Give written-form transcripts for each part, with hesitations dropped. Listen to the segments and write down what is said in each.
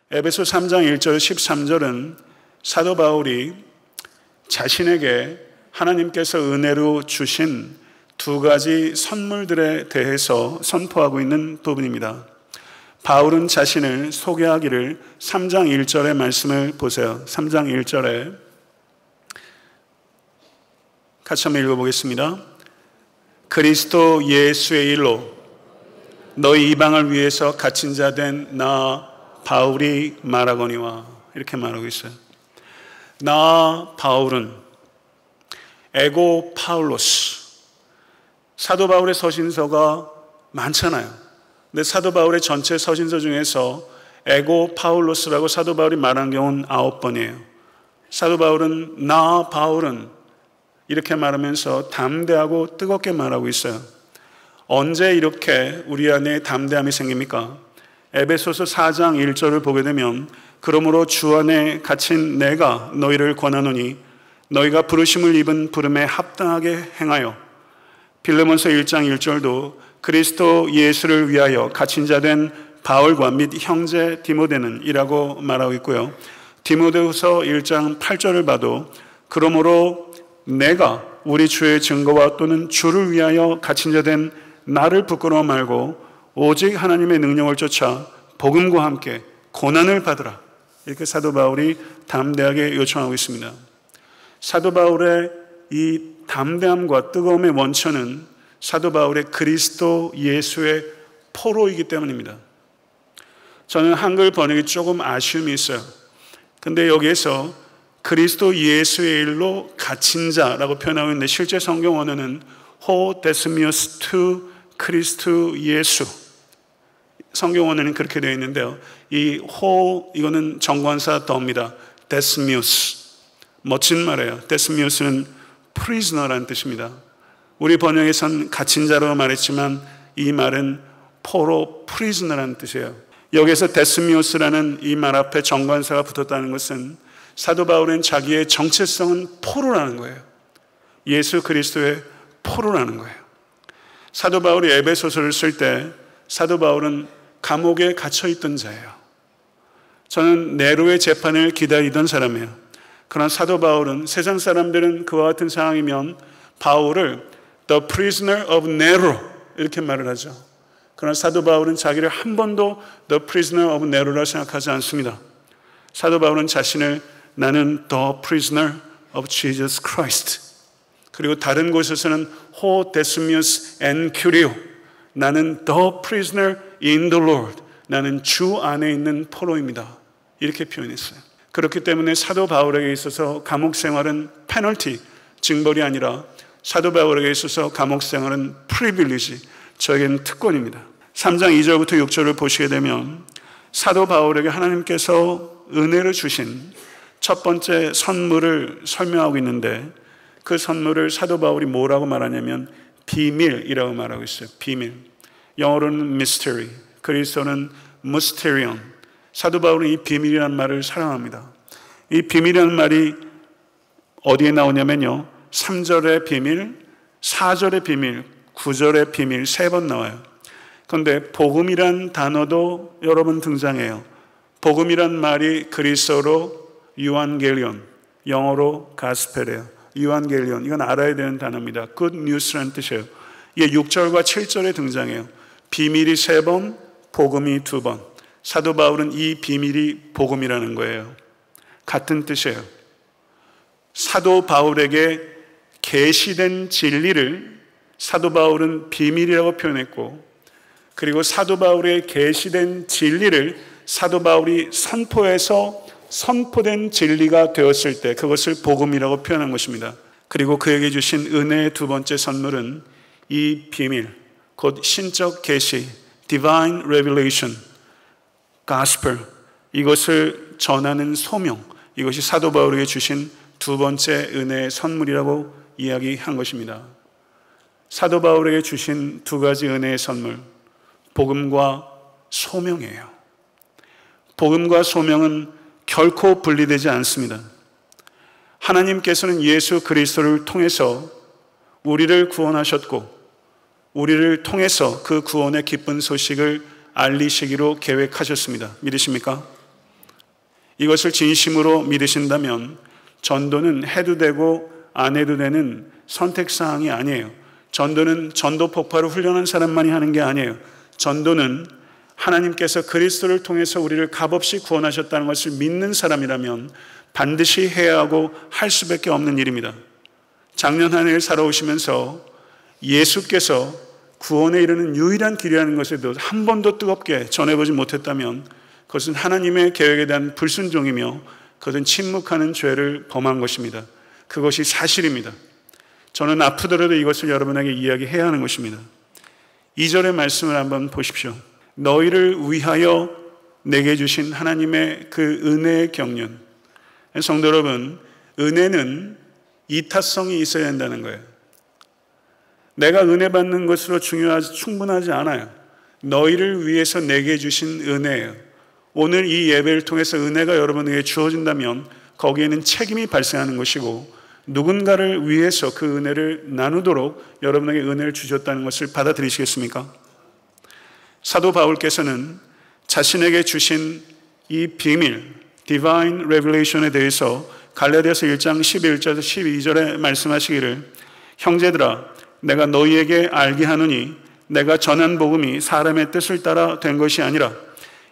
에베소 3장 1절 13절은 사도 바울이 자신에게 하나님께서 은혜로 주신 두 가지 선물들에 대해서 선포하고 있는 부분입니다. 바울은 자신을 소개하기를 3장 1절의 말씀을 보세요. 3장 1절에 같이 한번 읽어보겠습니다. 그리스도 예수의 일로 너희 이방을 위해서 갇힌 자 된 나 바울이 말하거니와, 이렇게 말하고 있어요. 나 바울은 에고 파울로스. 사도 바울의 서신서가 많잖아요. 근데 사도 바울의 전체 서신서 중에서 에고 파울로스라고 사도 바울이 말한 경우는 9번이에요. 사도 바울은 나 바울은 이렇게 말하면서 담대하고 뜨겁게 말하고 있어요. 언제 이렇게 우리 안에 담대함이 생깁니까? 에베소서 4장 1절을 보게 되면 그러므로 주 안에 갇힌 내가 너희를 권하노니 너희가 부르심을 입은 부름에 합당하게 행하여, 빌레몬서 1장 1절도 그리스도 예수를 위하여 갇힌 자 된 바울과 및 형제 디모데는 이라고 말하고 있고요. 디모데후서 1장 8절을 봐도 그러므로 내가 우리 주의 증거와 또는 주를 위하여 갇힌 자 된 나를 부끄러워 말고 오직 하나님의 능력을 쫓아 복음과 함께 고난을 받으라, 이렇게 사도 바울이 담대하게 요청하고 있습니다. 사도 바울의 이 담대함과 뜨거움의 원천은 사도 바울의 그리스도 예수의 포로이기 때문입니다. 저는 한글 번역이 조금 아쉬움이 있어요. 근데 여기에서 그리스도 예수의 일로 갇힌 자라고 표현하고 있는데 실제 성경 원어는 호 데스미우스 투 크리스ቱ 예수, 성경 원어는 그렇게 되어 있는데요. 이 호, 이거는 정관사 더입니다. 데스미우스, 멋진 말이에요. 데스미우스는 prisoner라는 뜻입니다. 우리 번역에선 갇힌 자로 말했지만 이 말은 포로, prisoner라는 뜻이에요. 여기서 데스미우스라는 이 말 앞에 정관사가 붙었다는 것은 사도 바울은 자기의 정체성은 포로라는 거예요. 예수 그리스도의 포로라는 거예요. 사도 바울이 에베소서를 쓸 때 사도 바울은 감옥에 갇혀있던 자예요. 저는 네로의 재판을 기다리던 사람이에요. 그러나 사도 바울은, 세상 사람들은 그와 같은 상황이면 바울을 The prisoner of Nero 이렇게 말을 하죠. 그러나 사도 바울은 자기를 한 번도 The prisoner of Nero라고 생각하지 않습니다. 사도 바울은 자신을 나는 The prisoner of Jesus Christ, 그리고 다른 곳에서는 Ho Decimus and Curio, 나는 The prisoner in the Lord, 나는 주 안에 있는 포로입니다, 이렇게 표현했어요. 그렇기 때문에 사도 바울에게 있어서 감옥 생활은 페널티, 징벌이 아니라 사도 바울에게 있어서 감옥 생활은 프리빌리지, 저에게는 특권입니다. 3장 2절부터 6절을 보시게 되면 사도 바울에게 하나님께서 은혜를 주신 첫 번째 선물을 설명하고 있는데, 그 선물을 사도 바울이 뭐라고 말하냐면 비밀이라고 말하고 있어요. 비밀. 영어로는 mystery, 그리스어는 mysterion. 사도 바울은 이 비밀이라는 말을 사랑합니다. 이 비밀이라는 말이 어디에 나오냐면요, 3절의 비밀, 4절의 비밀, 9절의 비밀 3번 나와요. 그런데 복음이란 단어도 여러 번 등장해요. 복음이란 말이 그리스어로 유한겔리온, 영어로 가스펠이에요. 유한겔리온, 이건 알아야 되는 단어입니다. Good news라는 뜻이에요. 이게 6절과 7절에 등장해요. 비밀이 3번, 복음이 2번. 사도 바울은 이 비밀이 복음이라는 거예요. 같은 뜻이에요. 사도 바울에게 계시된 진리를 사도 바울은 비밀이라고 표현했고, 그리고 사도 바울의 계시된 진리를 사도 바울이 선포해서 선포된 진리가 되었을 때 그것을 복음이라고 표현한 것입니다. 그리고 그에게 주신 은혜의 두 번째 선물은 이 비밀, 곧 신적 계시, divine revelation, gospel, 이것을 전하는 소명, 이것이 사도 바울에게 주신 두 번째 은혜의 선물이라고 이야기한 것입니다. 사도 바울에게 주신 두 가지 은혜의 선물, 복음과 소명이에요. 복음과 소명은 결코 분리되지 않습니다. 하나님께서는 예수 그리스도를 통해서 우리를 구원하셨고 우리를 통해서 그 구원의 기쁜 소식을 알리시기로 계획하셨습니다. 믿으십니까? 이것을 진심으로 믿으신다면 전도는 해도 되고 안 해도 되는 선택사항이 아니에요. 전도는 전도 폭발을 훈련한 사람만이 하는 게 아니에요. 전도는 하나님께서 그리스도를 통해서 우리를 값없이 구원하셨다는 것을 믿는 사람이라면 반드시 해야 하고 할 수밖에 없는 일입니다. 작년 한 해를 살아오시면서 예수께서 구원에 이르는 유일한 길이라는 것에 대해서 한 번도 뜨겁게 전해보지 못했다면 그것은 하나님의 계획에 대한 불순종이며 그것은 침묵하는 죄를 범한 것입니다. 그것이 사실입니다. 저는 아프더라도 이것을 여러분에게 이야기해야 하는 것입니다. 2절의 말씀을 한번 보십시오. 너희를 위하여 내게 주신 하나님의 그 은혜의 경륜. 성도 여러분, 은혜는 이타성이 있어야 한다는 거예요. 내가 은혜 받는 것으로 충분하지 않아요. 너희를 위해서 내게 주신 은혜예요. 오늘 이 예배를 통해서 은혜가 여러분에게 주어진다면 거기에는 책임이 발생하는 것이고 누군가를 위해서 그 은혜를 나누도록 여러분에게 은혜를 주셨다는 것을 받아들이시겠습니까? 사도 바울께서는 자신에게 주신 이 비밀, Divine Revelation에 대해서 갈라디아서 1장 11절에서 12절에 말씀하시기를 형제들아 내가 너희에게 알게 하노니 내가 전한 복음이 사람의 뜻을 따라 된 것이 아니라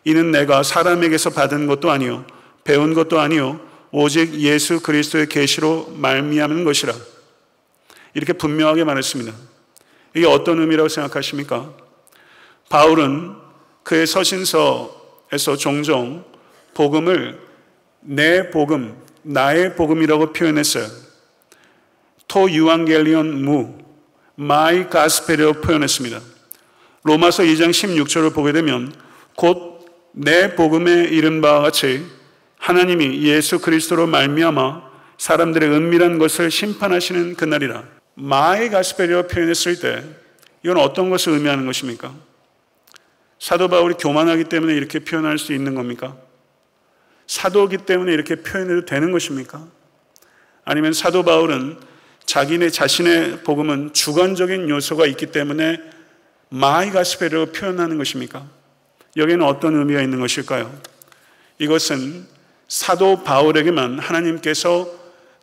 이는 내가 사람에게서 받은 것도 아니요 배운 것도 아니요 오직 예수 그리스도의 계시로 말미암은 것이라 이렇게 분명하게 말했습니다. 이게 어떤 의미라고 생각하십니까? 바울은 그의 서신서에서 종종 복음을 내 복음, 나의 복음이라고 표현했어요. 토 유앙겔리온 무, 마이 가스펠이라고 표현했습니다. 로마서 2장 16절을 보게 되면 곧 내 복음에 이른 바와 같이 하나님이 예수 그리스도로 말미암아 사람들의 은밀한 것을 심판하시는 그날이라. 마이 가스펠이라고 표현했을 때 이건 어떤 것을 의미하는 것입니까? 사도 바울이 교만하기 때문에 이렇게 표현할 수 있는 겁니까? 사도이기 때문에 이렇게 표현해도 되는 것입니까? 아니면 사도 바울은 자신의 복음은 주관적인 요소가 있기 때문에 마이 가스펠이라고 표현하는 것입니까? 여기에는 어떤 의미가 있는 것일까요? 이것은 사도 바울에게만 하나님께서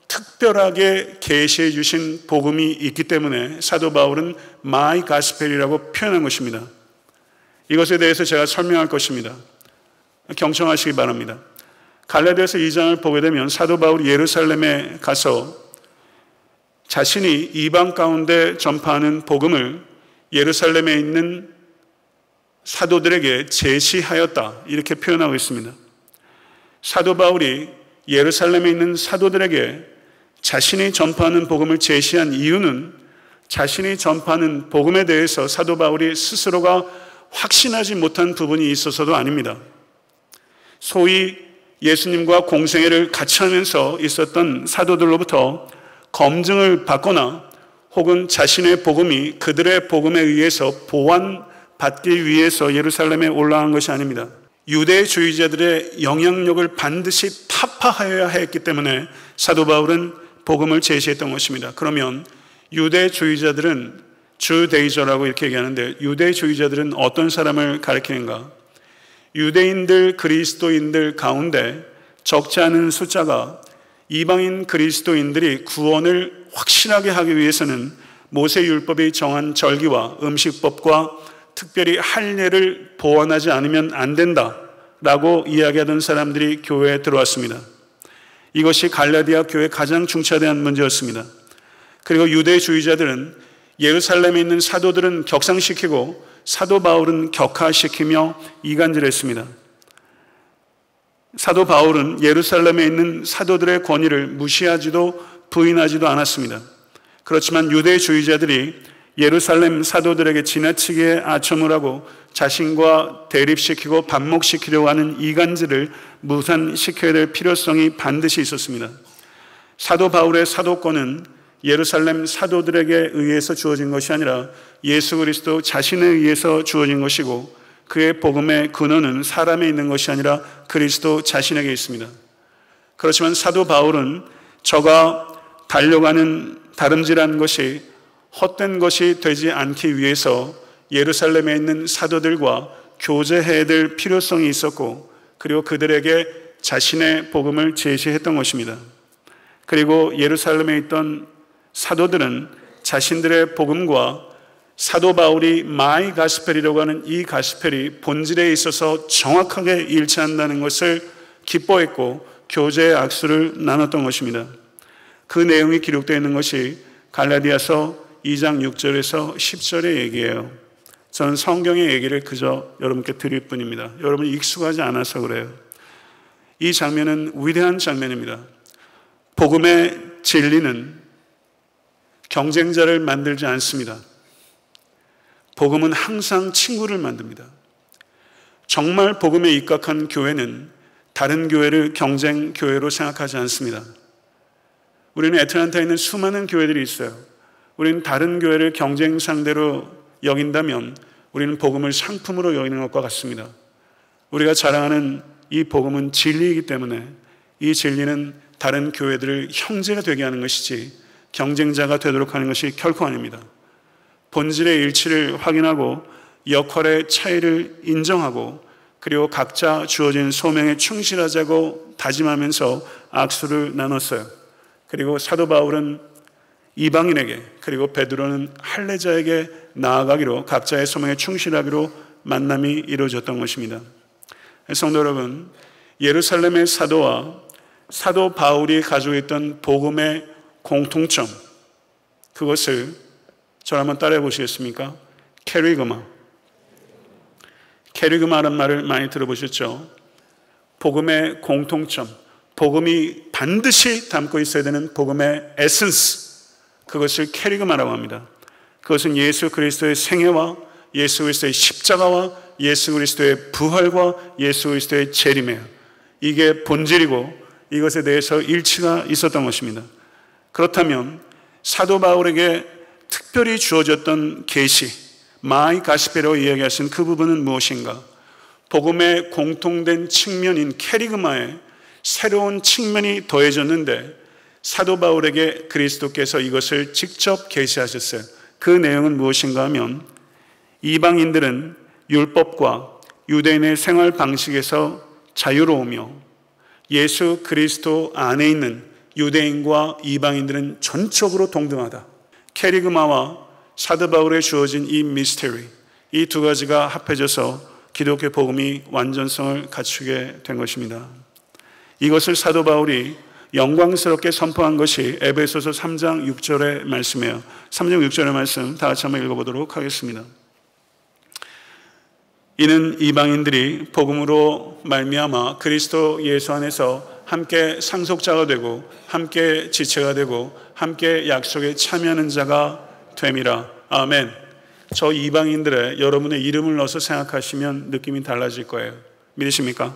특별하게 계시해 주신 복음이 있기 때문에 사도 바울은 마이 가스펠이라고 표현한 것입니다. 이것에 대해서 제가 설명할 것입니다. 경청하시기 바랍니다. 갈라디아서 2장을 보게 되면 사도 바울이 예루살렘에 가서 자신이 이방 가운데 전파하는 복음을 예루살렘에 있는 사도들에게 제시하였다 이렇게 표현하고 있습니다. 사도 바울이 예루살렘에 있는 사도들에게 자신이 전파하는 복음을 제시한 이유는 자신이 전파하는 복음에 대해서 사도 바울이 스스로가 확신하지 못한 부분이 있어서도 아닙니다. 소위 예수님과 공생애를 같이 하면서 있었던 사도들로부터 검증을 받거나 혹은 자신의 복음이 그들의 복음에 의해서 보완받기 위해서 예루살렘에 올라간 것이 아닙니다. 유대주의자들의 영향력을 반드시 타파하여야 했기 때문에 사도 바울은 복음을 제시했던 것입니다. 그러면 유대주의자들은 주데이저라고 이렇게 얘기하는데 유대주의자들은 어떤 사람을 가리키는가? 유대인들, 그리스도인들 가운데 적지 않은 숫자가 이방인 그리스도인들이 구원을 확실하게 하기 위해서는 모세율법이 정한 절기와 음식법과 특별히 할례를 보완하지 않으면 안 된다라고 이야기하던 사람들이 교회에 들어왔습니다. 이것이 갈라디아 교회의 가장 중차대한 문제였습니다. 그리고 유대주의자들은 예루살렘에 있는 사도들은 격상시키고 사도 바울은 격하시키며 이간질했습니다. 사도 바울은 예루살렘에 있는 사도들의 권위를 무시하지도 부인하지도 않았습니다. 그렇지만 유대주의자들이 예루살렘 사도들에게 지나치게 아첨을 하고 자신과 대립시키고 반목시키려고 하는 이간질을 무산시켜야 될 필요성이 반드시 있었습니다. 사도 바울의 사도권은 예루살렘 사도들에게 의해서 주어진 것이 아니라 예수 그리스도 자신에 의해서 주어진 것이고 그의 복음의 근원은 사람에 있는 것이 아니라 그리스도 자신에게 있습니다. 그렇지만 사도 바울은 저가 달려가는 다름질한 것이 헛된 것이 되지 않기 위해서 예루살렘에 있는 사도들과 교제해야 될 필요성이 있었고, 그리고 그들에게 자신의 복음을 제시했던 것입니다. 그리고 예루살렘에 있던 사도들은 자신들의 복음과 사도 바울이 마이 가스펠이라고 하는 이 가스펠이 본질에 있어서 정확하게 일치한다는 것을 기뻐했고 교제의 악수를 나눴던 것입니다. 그 내용이 기록되어 있는 것이 갈라디아서 2장 6절에서 10절의 얘기예요. 저는 성경의 얘기를 그저 여러분께 드릴 뿐입니다. 여러분이 익숙하지 않아서 그래요. 이 장면은 위대한 장면입니다. 복음의 진리는 경쟁자를 만들지 않습니다. 복음은 항상 친구를 만듭니다. 정말 복음에 입각한 교회는 다른 교회를 경쟁 교회로 생각하지 않습니다. 우리는 애틀랜타에 있는 수많은 교회들이 있어요. 우리는 다른 교회를 경쟁 상대로 여긴다면 우리는 복음을 상품으로 여기는 것과 같습니다. 우리가 자랑하는 이 복음은 진리이기 때문에 이 진리는 다른 교회들을 형제가 되게 하는 것이지 경쟁자가 되도록 하는 것이 결코 아닙니다. 본질의 일치를 확인하고 역할의 차이를 인정하고 그리고 각자 주어진 소명에 충실하자고 다짐하면서 악수를 나눴어요. 그리고 사도 바울은 이방인에게, 그리고 베드로는 할례자에게 나아가기로, 각자의 소명에 충실하기로 만남이 이루어졌던 것입니다. 성도 여러분, 예루살렘의 사도와 사도 바울이 가지고 있던 복음의 공통점, 그것을 저를 한번 따라해 보시겠습니까? 캐리그마. 캐리그마라는 말을 많이 들어보셨죠? 복음의 공통점, 복음이 반드시 담고 있어야 되는 복음의 에센스, 그것을 캐리그마라고 합니다. 그것은 예수 그리스도의 생애와 예수 그리스도의 십자가와 예수 그리스도의 부활과 예수 그리스도의 재림이에요. 이게 본질이고 이것에 대해서 일치가 있었던 것입니다. 그렇다면 사도 바울에게 특별히 주어졌던 계시, 마이 가스펠이라고 이야기하신 그 부분은 무엇인가? 복음의 공통된 측면인 캐리그마에 새로운 측면이 더해졌는데 사도 바울에게 그리스도께서 이것을 직접 계시하셨어요. 그 내용은 무엇인가 하면 이방인들은 율법과 유대인의 생활 방식에서 자유로우며 예수 그리스도 안에 있는 유대인과 이방인들은 전적으로 동등하다. 캐리그마와 사도 바울에 주어진 이 미스테리, 이 두 가지가 합해져서 기독교 복음이 완전성을 갖추게 된 것입니다. 이것을 사도 바울이 영광스럽게 선포한 것이 에베소서 3장 6절의 말씀이에요. 3장 6절의 말씀 다 같이 한번 읽어보도록 하겠습니다. 이는 이방인들이 복음으로 말미암아 그리스도 예수 안에서 함께 상속자가 되고 함께 지체가 되고 함께 약속에 참여하는 자가 됨이라. 아멘. 저 이방인들의 여러분의 이름을 넣어서 생각하시면 느낌이 달라질 거예요. 믿으십니까?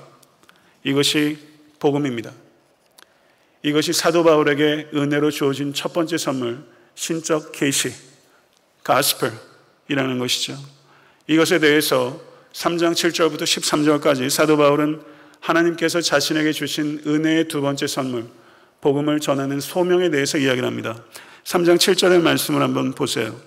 이것이 복음입니다. 이것이 사도 바울에게 은혜로 주어진 첫 번째 선물, 신적 계시, 가스펠이라는 것이죠. 이것에 대해서 3장 7절부터 13절까지 사도 바울은 하나님께서 자신에게 주신 은혜의 두 번째 선물, 복음을 전하는 소명에 대해서 이야기를 합니다. 3장 7절의 말씀을 한번 보세요.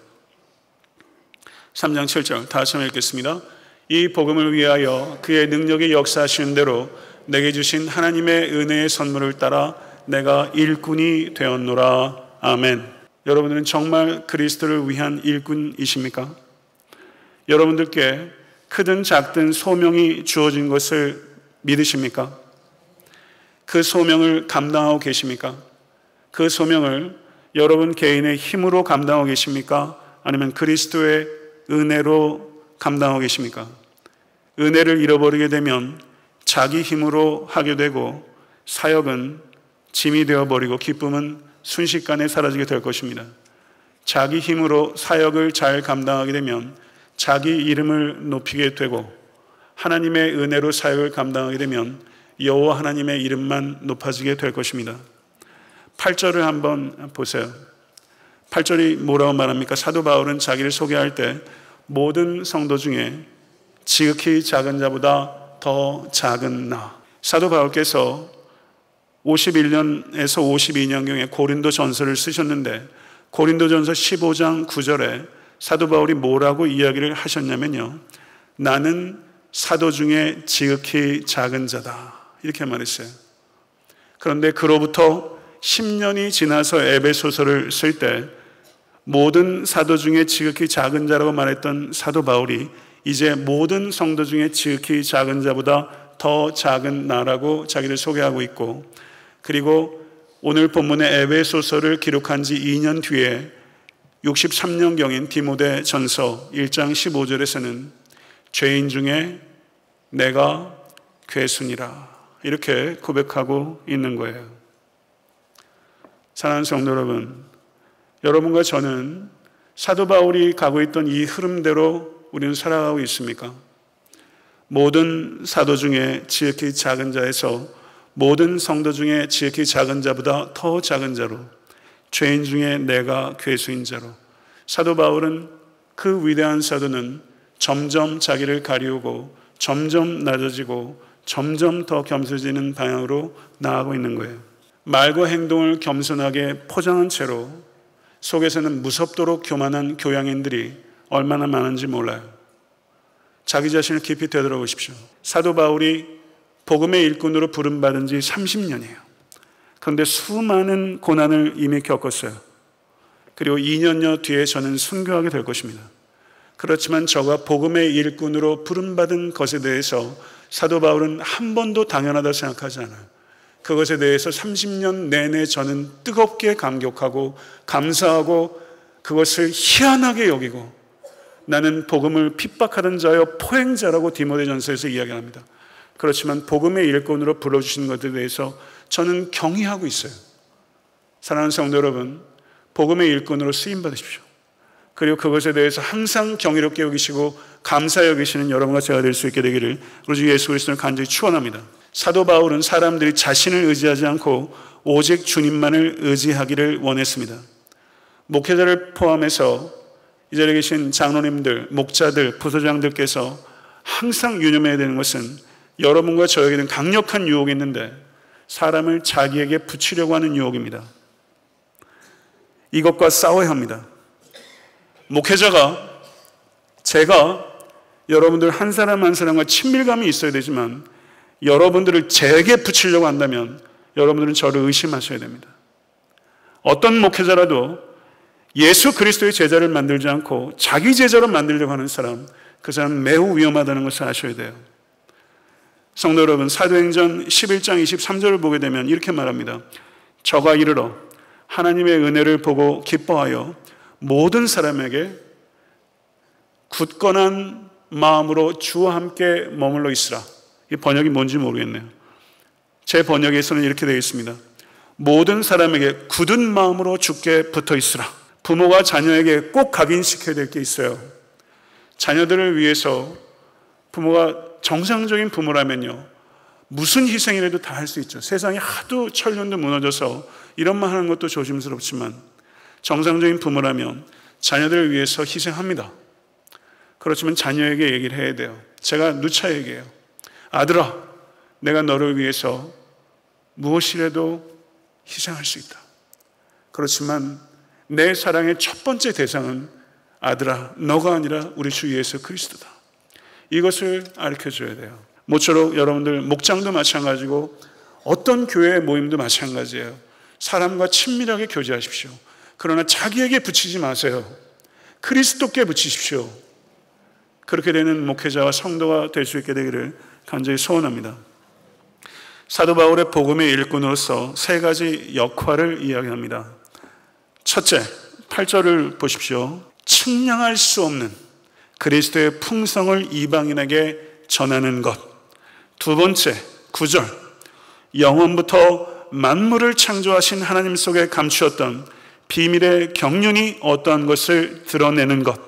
3장 7절 다시 한번 읽겠습니다. 이 복음을 위하여 그의 능력이 역사하시는 대로 내게 주신 하나님의 은혜의 선물을 따라 내가 일꾼이 되었노라. 아멘. 여러분들은 정말 그리스도를 위한 일꾼이십니까? 여러분들께 크든 작든 소명이 주어진 것을 믿으십니까? 그 소명을 감당하고 계십니까? 그 소명을 여러분 개인의 힘으로 감당하고 계십니까? 아니면 그리스도의 은혜로 감당하고 계십니까? 은혜를 잃어버리게 되면 자기 힘으로 하게 되고 사역은 짐이 되어버리고 기쁨은 순식간에 사라지게 될 것입니다. 자기 힘으로 사역을 잘 감당하게 되면 자기 이름을 높이게 되고 하나님의 은혜로 사역을 감당하게 되면 여호와 하나님의 이름만 높아지게 될 것입니다. 8절을 한번 보세요. 8절이 뭐라고 말합니까? 사도 바울은 자기를 소개할 때 모든 성도 중에 지극히 작은 자보다 더 작은 나. 사도 바울께서 51년에서 52년경에 고린도 전서를 쓰셨는데 고린도 전서 15장 9절에 사도 바울이 뭐라고 이야기를 하셨냐면요, 나는 사도 중에 지극히 작은 자다, 이렇게 말했어요. 그런데 그로부터 10년이 지나서 에베소서를 쓸 때 모든 사도 중에 지극히 작은 자라고 말했던 사도 바울이 이제 모든 성도 중에 지극히 작은 자보다 더 작은 나라고 자기를 소개하고 있고, 그리고 오늘 본문의 에베소서를 기록한 지 2년 뒤에 63년경인 디모데 전서 1장 15절에서는 죄인 중에 내가 괴순이라, 이렇게 고백하고 있는 거예요. 사랑하는 성도 여러분, 여러분과 저는 사도 바울이 가고 있던 이 흐름대로 우리는 살아가고 있습니까? 모든 사도 중에 지극히 작은 자에서 모든 성도 중에 지극히 작은 자보다 더 작은 자로, 죄인 중에 내가 괴수인 자로, 사도 바울은, 그 위대한 사도는 점점 자기를 가리우고 점점 낮아지고 점점 더 겸손해지는 방향으로 나아가고 있는 거예요. 말과 행동을 겸손하게 포장한 채로 속에서는 무섭도록 교만한 교양인들이 얼마나 많은지 몰라요. 자기 자신을 깊이 되돌아보십시오. 사도 바울이 복음의 일꾼으로 부름받은 지 30년이에요. 그런데 수많은 고난을 이미 겪었어요. 그리고 2년여 뒤에 저는 순교하게 될 것입니다. 그렇지만 저가 복음의 일꾼으로 부름받은 것에 대해서 사도 바울은 한 번도 당연하다고 생각하지 않아요. 그것에 대해서 30년 내내 저는 뜨겁게 감격하고 감사하고 그것을 희한하게 여기고, 나는 복음을 핍박하던 자여 포행자라고 디모데전서에서 이야기합니다. 그렇지만 복음의 일꾼으로 불러주시는 것에 대해서 저는 경의하고 있어요. 사랑하는 성도 여러분, 복음의 일꾼으로 쓰임받으십시오. 그리고 그것에 대해서 항상 경이롭게 여기시고 감사히 여기시는 여러분과 제가 될 수 있게 되기를 우리 주 예수 그리스도를 간절히 축원합니다. 사도 바울은 사람들이 자신을 의지하지 않고 오직 주님만을 의지하기를 원했습니다. 목회자를 포함해서 이 자리에 계신 장로님들, 목자들, 부서장들께서 항상 유념해야 되는 것은, 여러분과 저에게는 강력한 유혹이 있는데 사람을 자기에게 붙이려고 하는 유혹입니다. 이것과 싸워야 합니다. 목회자가, 제가 여러분들 한 사람 한 사람과 친밀감이 있어야 되지만 여러분들을 제게 붙이려고 한다면 여러분들은 저를 의심하셔야 됩니다. 어떤 목회자라도 예수 그리스도의 제자를 만들지 않고 자기 제자로 만들려고 하는 사람, 그 사람은 매우 위험하다는 것을 아셔야 돼요. 성도 여러분, 사도행전 11장 23절을 보게 되면 이렇게 말합니다. 저가 이르러 하나님의 은혜를 보고 기뻐하여 모든 사람에게 굳건한 마음으로 주와 함께 머물러 있으라. 이 번역이 뭔지 모르겠네요. 제 번역에서는 이렇게 되어 있습니다. 모든 사람에게 굳은 마음으로 주께 붙어 있으라. 부모가 자녀에게 꼭 각인시켜야 될 게 있어요. 자녀들을 위해서 부모가 정상적인 부모라면요, 무슨 희생이라도 다 할 수 있죠. 세상이 하도 천년도 무너져서 이런 말 하는 것도 조심스럽지만 정상적인 부모라면 자녀들을 위해서 희생합니다. 그렇지만 자녀에게 얘기를 해야 돼요. 제가 누차 얘기해요. 아들아, 내가 너를 위해서 무엇이라도 희생할 수 있다. 그렇지만 내 사랑의 첫 번째 대상은 아들아, 너가 아니라 우리 주 예수 그리스도다. 이것을 가르쳐줘야 돼요. 모쪼록 여러분들 목장도 마찬가지고 어떤 교회 모임도 마찬가지예요. 사람과 친밀하게 교제하십시오. 그러나 자기에게 붙이지 마세요. 그리스도께 붙이십시오. 그렇게 되는 목회자와 성도가 될 수 있게 되기를 간절히 소원합니다. 사도 바울의 복음의 일꾼으로서 세 가지 역할을 이야기합니다. 첫째, 8절을 보십시오. 측량할 수 없는 그리스도의 풍성을 이방인에게 전하는 것. 두 번째, 9절. 영원부터 만물을 창조하신 하나님 속에 감추었던 비밀의 경륜이 어떠한 것을 드러내는 것.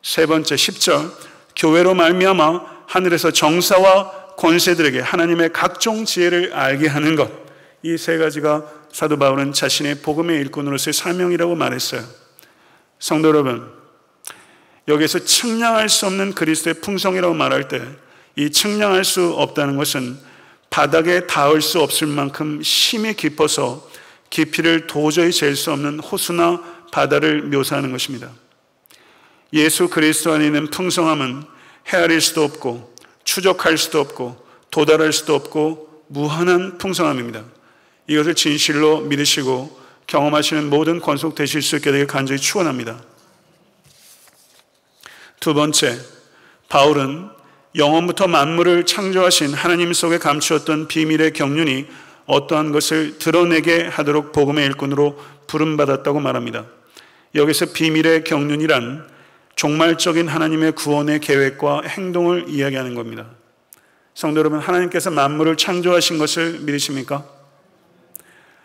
세 번째, 10절. 교회로 말미암아 하늘에서 정사와 권세들에게 하나님의 각종 지혜를 알게 하는 것. 이 세 가지가 사도 바울은 자신의 복음의 일꾼으로서의 사명이라고 말했어요. 성도 여러분, 여기에서 측량할 수 없는 그리스도의 풍성이라고 말할 때 이 측량할 수 없다는 것은 바닥에 닿을 수 없을 만큼 심이 깊어서 깊이를 도저히 잴 수 없는 호수나 바다를 묘사하는 것입니다. 예수 그리스도 안에 있는 풍성함은 헤아릴 수도 없고 추적할 수도 없고 도달할 수도 없고 무한한 풍성함입니다. 이것을 진실로 믿으시고 경험하시는 모든 권속 되실 수 있게 되길 간절히 축원합니다. 두 번째, 바울은 영원부터 만물을 창조하신 하나님 속에 감추었던 비밀의 경륜이 어떠한 것을 드러내게 하도록 복음의 일꾼으로 부름받았다고 말합니다. 여기서 비밀의 경륜이란 종말적인 하나님의 구원의 계획과 행동을 이야기하는 겁니다. 성도 여러분, 하나님께서 만물을 창조하신 것을 믿으십니까?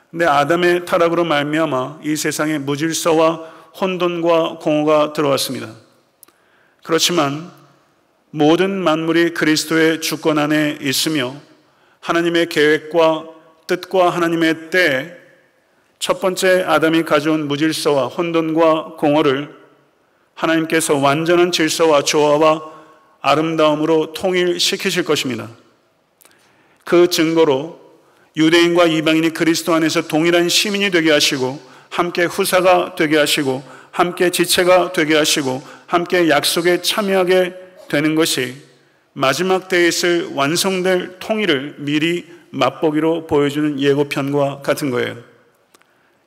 근데 아담의 타락으로 말미암아 이 세상에 무질서와 혼돈과 공허가 들어왔습니다. 그렇지만 모든 만물이 그리스도의 주권 안에 있으며 하나님의 계획과 뜻과 하나님의 때에 첫 번째 아담이 가져온 무질서와 혼돈과 공허를 하나님께서 완전한 질서와 조화와 아름다움으로 통일시키실 것입니다. 그 증거로 유대인과 이방인이 그리스도 안에서 동일한 시민이 되게 하시고 함께 후사가 되게 하시고 함께 지체가 되게 하시고 함께 약속에 참여하게 되는 것이 마지막 때에 있을 완성될 통일을 미리 맛보기로 보여주는 예고편과 같은 거예요.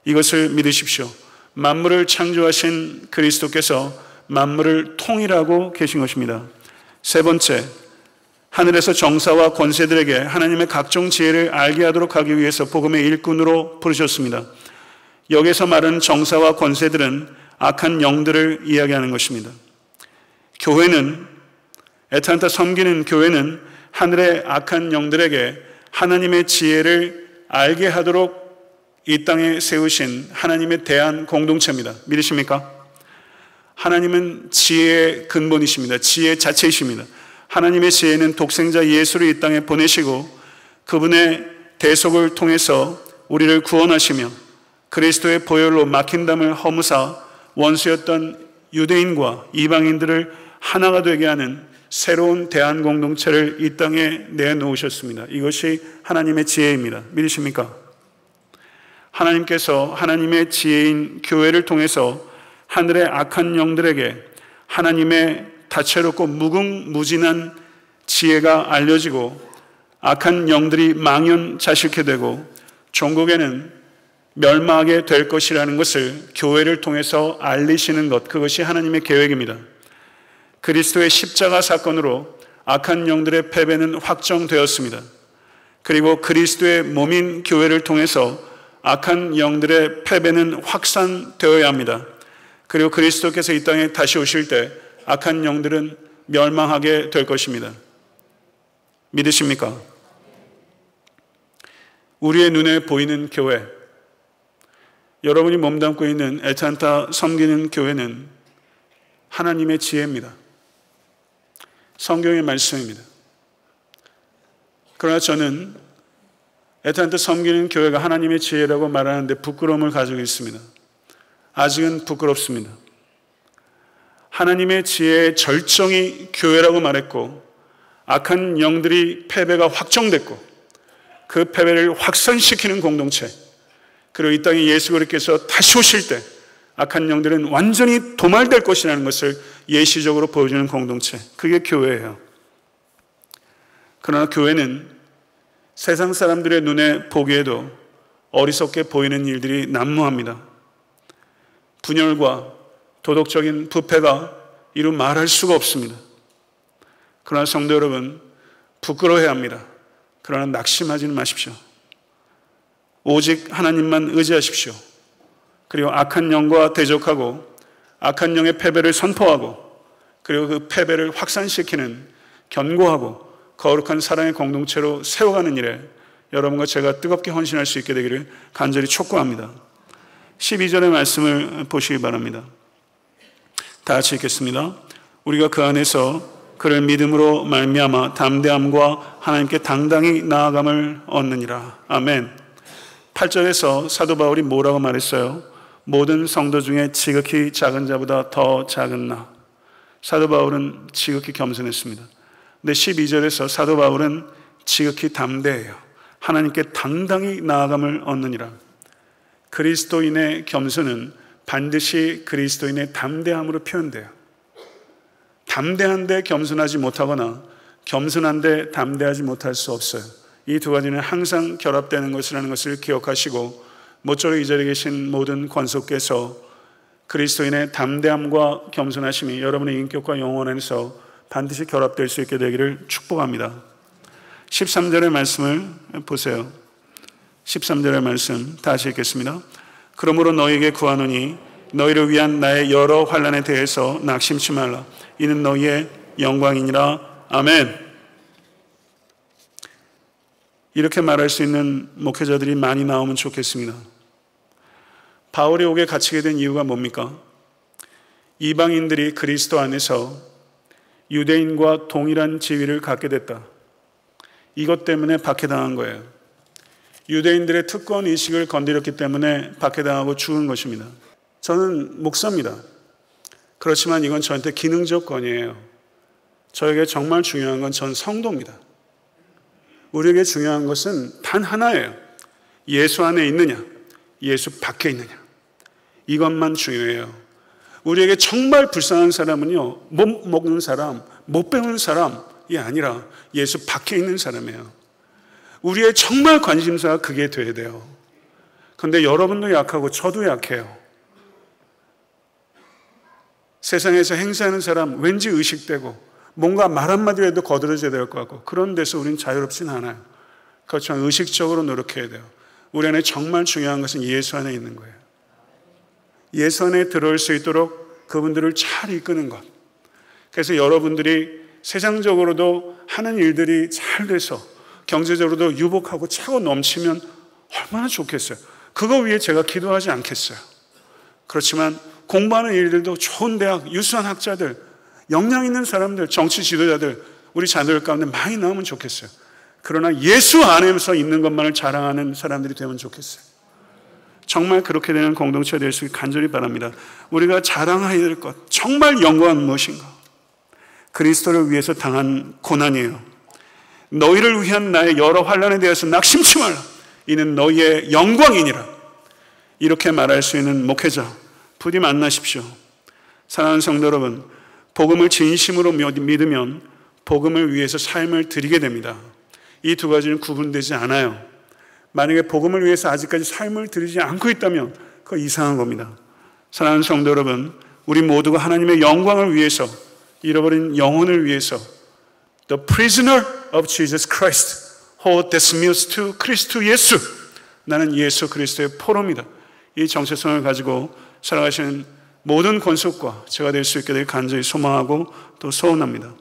이것을 믿으십시오. 만물을 창조하신 그리스도께서 만물을 통일하고 계신 것입니다. 세 번째, 하늘에서 정사와 권세들에게 하나님의 각종 지혜를 알게 하도록 하기 위해서 복음의 일꾼으로 부르셨습니다. 여기서 말하는 정사와 권세들은 악한 영들을 이야기하는 것입니다. 교회는, 애타한테 섬기는 교회는 하늘의 악한 영들에게 하나님의 지혜를 알게 하도록 이 땅에 세우신 하나님의 대한 공동체입니다. 믿으십니까? 하나님은 지혜의 근본이십니다. 지혜 자체이십니다. 하나님의 지혜는 독생자 예수를 이 땅에 보내시고 그분의 대속을 통해서 우리를 구원하시며 그리스도의 보혈로 막힌 담을 허무사 원수였던 유대인과 이방인들을 하나가 되게 하는 새로운 대한 공동체를 이 땅에 내놓으셨습니다. 이것이 하나님의 지혜입니다. 믿으십니까? 하나님께서 하나님의 지혜인 교회를 통해서 하늘의 악한 영들에게 하나님의 다채롭고 무궁무진한 지혜가 알려지고 악한 영들이 망연자실케 되고 종국에는 멸망하게 될 것이라는 것을 교회를 통해서 알리시는 것, 그것이 하나님의 계획입니다. 그리스도의 십자가 사건으로 악한 영들의 패배는 확정되었습니다. 그리고 그리스도의 몸인 교회를 통해서 악한 영들의 패배는 확산되어야 합니다. 그리고 그리스도께서 이 땅에 다시 오실 때 악한 영들은 멸망하게 될 것입니다. 믿으십니까? 우리의 눈에 보이는 교회, 여러분이 몸담고 있는 애타한테 섬기는 교회는 하나님의 지혜입니다. 성경의 말씀입니다. 그러나 저는 애타한테 섬기는 교회가 하나님의 지혜라고 말하는데 부끄러움을 가지고 있습니다. 아직은 부끄럽습니다. 하나님의 지혜의 절정이 교회라고 말했고 악한 영들이 패배가 확정됐고 그 패배를 확산시키는 공동체, 그리고 이 땅에 예수 그리스도께서 다시 오실 때 악한 영들은 완전히 도말될 것이라는 것을 예시적으로 보여주는 공동체, 그게 교회예요. 그러나 교회는 세상 사람들의 눈에 보기에도 어리석게 보이는 일들이 난무합니다. 분열과 도덕적인 부패가 이루 말할 수가 없습니다. 그러나 성도 여러분, 부끄러워해야 합니다. 그러나 낙심하지는 마십시오. 오직 하나님만 의지하십시오. 그리고 악한 영과 대적하고 악한 영의 패배를 선포하고 그리고 그 패배를 확산시키는 견고하고 거룩한 사랑의 공동체로 세워가는 일에 여러분과 제가 뜨겁게 헌신할 수 있게 되기를 간절히 촉구합니다. 12절의 말씀을 보시기 바랍니다. 다 같이 읽겠습니다. 우리가 그 안에서 그를 믿음으로 말미암아 담대함과 하나님께 당당히 나아감을 얻느니라. 아멘. 8절에서 사도 바울이 뭐라고 말했어요? 모든 성도 중에 지극히 작은 자보다 더 작은 나. 사도 바울은 지극히 겸손했습니다. 근데 12절에서 사도 바울은 지극히 담대해요. 하나님께 당당히 나아감을 얻느니라. 그리스도인의 겸손은 반드시 그리스도인의 담대함으로 표현돼요. 담대한데 겸손하지 못하거나 겸손한데 담대하지 못할 수 없어요. 이 두 가지는 항상 결합되는 것이라는 것을 기억하시고, 모쪼록 이 자리에 계신 모든 권속께서 그리스도인의 담대함과 겸손하심이 여러분의 인격과 영혼 안에서 반드시 결합될 수 있게 되기를 축복합니다. 13절의 말씀을 보세요. 13절의 말씀 다시 읽겠습니다. 그러므로 너희에게 구하노니 너희를 위한 나의 여러 환난에 대해서 낙심치 말라. 이는 너희의 영광이니라. 아멘. 이렇게 말할 수 있는 목회자들이 많이 나오면 좋겠습니다. 바울이 옥에 갇히게 된 이유가 뭡니까? 이방인들이 그리스도 안에서 유대인과 동일한 지위를 갖게 됐다. 이것 때문에 박해당한 거예요. 유대인들의 특권 의식을 건드렸기 때문에 박해당하고 죽은 것입니다. 저는 목사입니다. 그렇지만 이건 저한테 기능적 건이에요. 저에게 정말 중요한 건 전 성도입니다. 우리에게 중요한 것은 단 하나예요. 예수 안에 있느냐, 예수 밖에 있느냐. 이것만 중요해요. 우리에게 정말 불쌍한 사람은요, 못 먹는 사람, 못 배우는 사람이 아니라 예수 밖에 있는 사람이에요. 우리의 정말 관심사가 그게 돼야 돼요. 그런데 여러분도 약하고 저도 약해요. 세상에서 행세하는 사람 왠지 의식되고 뭔가 말 한마디 해도 거들어져야 될 것 같고, 그런 데서 우리는 자유롭진 않아요. 그렇지만 의식적으로 노력해야 돼요. 우리 안에 정말 중요한 것은 예수 안에 있는 거예요. 예수 안에 들어올 수 있도록 그분들을 잘 이끄는 것. 그래서 여러분들이 세상적으로도 하는 일들이 잘 돼서 경제적으로도 유복하고 차고 넘치면 얼마나 좋겠어요. 그거 위해 제가 기도하지 않겠어요. 그렇지만 공부하는 일들도 좋은 대학, 유수한 학자들, 역량 있는 사람들, 정치 지도자들, 우리 자녀들 가운데 많이 나오면 좋겠어요. 그러나 예수 안에서 있는 것만을 자랑하는 사람들이 되면 좋겠어요. 정말 그렇게 되는 공동체가 될 수 있게 간절히 바랍니다. 우리가 자랑해야 될 것, 정말 영광은 무엇인가? 그리스도를 위해서 당한 고난이에요. 너희를 위한 나의 여러 환난에 대해서 낙심치 말라. 이는 너희의 영광이니라. 이렇게 말할 수 있는 목회자 부디 만나십시오. 사랑하는 성도 여러분, 복음을 진심으로 믿으면 복음을 위해서 삶을 드리게 됩니다. 이 두 가지는 구분되지 않아요. 만약에 복음을 위해서 아직까지 삶을 드리지 않고 있다면 그거 이상한 겁니다. 사랑하는 성도 여러분, 우리 모두가 하나님의 영광을 위해서, 잃어버린 영혼을 위해서 The prisoner of Jesus Christ, 호데스미우스 투 그리스도 예수, 나는 예수 그리스도의 포로입니다. 이 정체성을 가지고 살아가시는 모든 권속과 제가 될 수 있게 될 간절히 소망하고 또 소원합니다.